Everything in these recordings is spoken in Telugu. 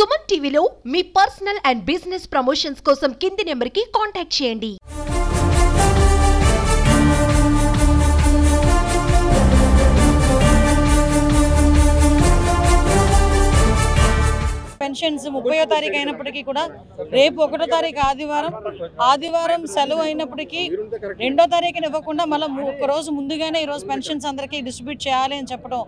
సుమన్ టీవీలో మీ పర్సనల్ అండ్ బిజినెస్ ప్రమోషన్స్ కోసం కింది నెంబర్కి కాంటాక్ట్ చేయండి. పెన్షన్స్ 30వ తారీఖు అయినప్పటికీ కూడా రేపు 1వ తారీఖు ఆదివారం సెలవు అయినప్పటికీ 2వ తారీఖున ఇవ్వకుండా మళ్ళీ ఒక రోజు ముందుగానే ఈరోజు పెన్షన్స్ అందరికీ డిస్ట్రిబ్యూట్ చేయాలి అని చెప్పడం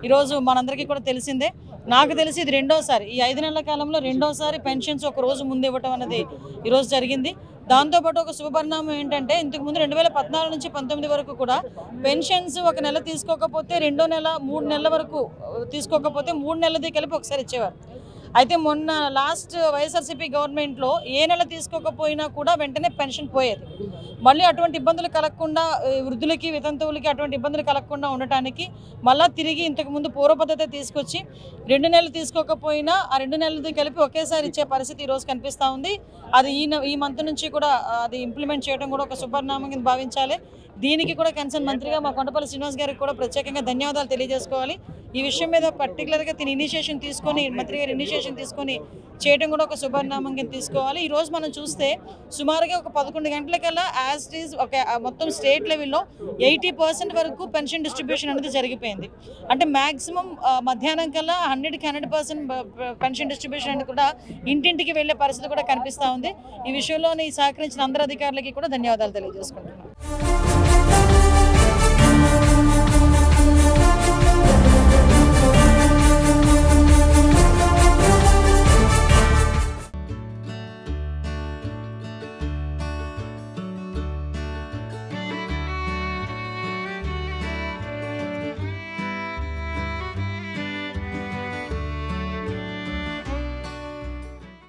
ఈరోజు మనందరికీ కూడా తెలిసిందే. నాకు తెలిసి ఇది రెండోసారి, ఈ 5 నెలల కాలంలో రెండోసారి పెన్షన్స్ ఒక రోజు ముందు ఇవ్వటం అనేది ఈరోజు జరిగింది. దాంతోపాటు ఒక శుభపరిణామం ఏంటంటే, ఇంతకుముందు 2014 నుంచి 19 వరకు కూడా పెన్షన్స్ ఒక నెల తీసుకోకపోతే 2వ నెల 3 నెలల వరకు తీసుకోకపోతే 3 నెలలది కలిపి ఒకసారి ఇచ్చేవారు. అయితే మొన్న లాస్ట్ వైఎస్ఆర్సీపీ గవర్నమెంట్లో ఏ నెల తీసుకోకపోయినా కూడా వెంటనే పెన్షన్ పోయేది. మళ్ళీ అటువంటి ఇబ్బందులు కలగకుండా, వృద్ధులకి వితంతువులకి అటువంటి ఇబ్బందులు కలగకుండా ఉండటానికి మళ్ళీ తిరిగి ఇంతకుముందు పూర్వ పద్ధతి తీసుకొచ్చి 2 నెలలు తీసుకోకపోయినా ఆ 2 నెలలది కలిపి ఒకేసారి ఇచ్చే పరిస్థితి ఈరోజు కనిపిస్తూ ఉంది. అది ఈ మంత్ నుంచి కూడా అది ఇంప్లిమెంట్ చేయడం కూడా ఒక శుభపరిణామం కింద భావించాలి. దీనికి కూడా కన్సర్న్ మంత్రిగా మా కొండపల్లి శ్రీనివాస్ గారికి కూడా ప్రత్యేకంగా ధన్యవాదాలు తెలియజేసుకోవాలి. ఈ విషయం మీద పర్టికులర్గా ఇనిషియేషన్ తీసుకొని, మంత్రి గారు ఇనిషియేషన్ తీసుకొని చేయడం కూడా ఒక శుభపరిణామం కింద తీసుకోవాలి. ఈరోజు మనం చూస్తే సుమారుగా ఒక 11 గంటలకల్లా యాజ్ ఇట్ ఈజ్ ఒక మొత్తం స్టేట్ లెవెల్లో 80% వరకు పెన్షన్ డిస్ట్రిబ్యూషన్ అనేది జరిగిపోయింది. అంటే మ్యాక్సిమం మధ్యాహ్నం కల్లా 100కి 100% పెన్షన్ డిస్ట్రిబ్యూషన్ అనేది కూడా ఇంటింటికి వెళ్ళే పరిస్థితి కూడా కనిపిస్తూ ఉంది. ఈ విషయంలోని సహకరించిన అందరు అధికారులకి కూడా ధన్యవాదాలు తెలియజేసుకుంటున్నాను.